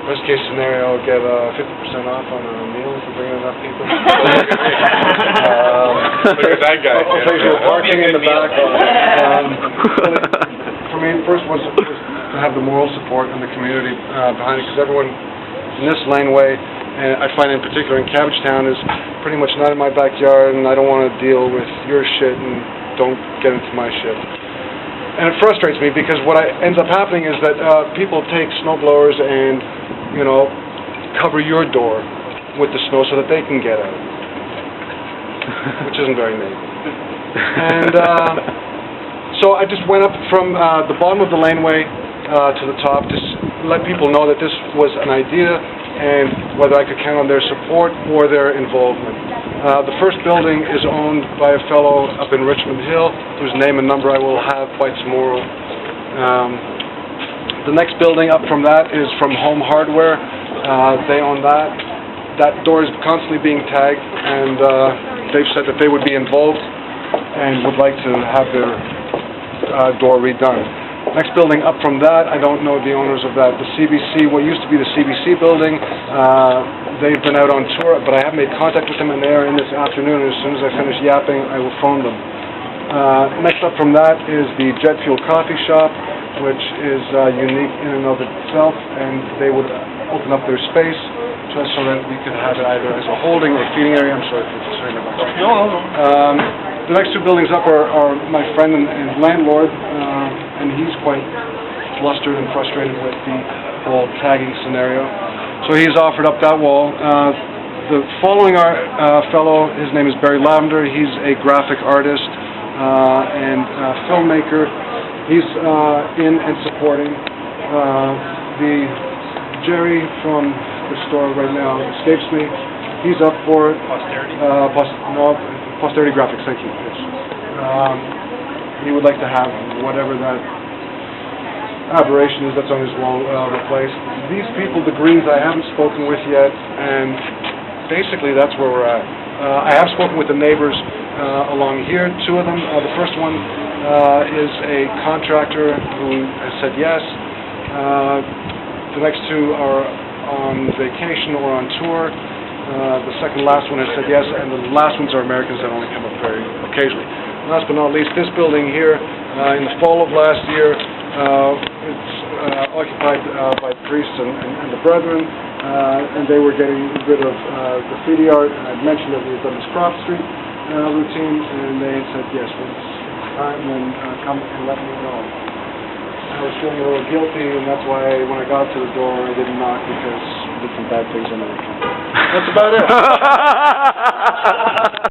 Worst case scenario, get 50% off on a meal if you bring enough people. Look at that guy. I'll pay for your parking in the back. For me, first was to have the moral support and the community behind it, because everyone in this laneway, and I find in particular in Cabbagetown, is pretty much not in my backyard, and I don't want to deal with your shit, and don't get into my shit. And it frustrates me, because what ends up happening is that people take snow blowers and, you know, cover your door with the snow so that they can get out, which isn't very neat. And so I just went up from the bottom of the laneway to the top to let people know that this was an idea and whether I could count on their support or their involvement. The first building is owned by a fellow up in Richmond Hill, whose name and number I will have by tomorrow. The next building up from that is from Home Hardware. They own that. That door is constantly being tagged, and they've said that they would be involved and would like to have their door redone. Next building up from that, I don't know the owners of that. The CBC, what used to be the CBC building, they've been out on tour, but I have made contact with them, and they are in this afternoon. As soon as I finish yapping, I will phone them. Next up from that is the Jet Fuel Coffee Shop, which is unique in and of itself, and they would open up their space just so that we could have it either as a holding or feeding area. I'm sorry for saying that. The next two buildings up are my friend and landlord, and he's quite flustered and frustrated with the whole tagging scenario. So he's offered up that wall. The following fellow, his name is Barry Lavender. He's a graphic artist and filmmaker. He's in and supporting. The Jerry from the store right now escapes me. He's up for it. Posterity? Posterity Graphics, thank you. Yes. He would like to have whatever that aberration is that's on his wall replaced. These people, the Greens, I haven't spoken with yet, and basically that's where we're at. I have spoken with the neighbors along here, two of them. The first one is a contractor who has said yes. The next two are on vacation or on tour. The second last one has said yes, and the last ones are Americans that only come up very occasionally. Last but not least, this building here, in the fall of last year, it's occupied by priests and the brethren, and they were getting rid of graffiti art. And I'd mentioned that we had done this Crop Street routine, and they said yes, when it's time, then come and let me know. I was feeling a little guilty, and that's why when I got to the door, I didn't knock, because I did some bad things on the weekend. That's about it.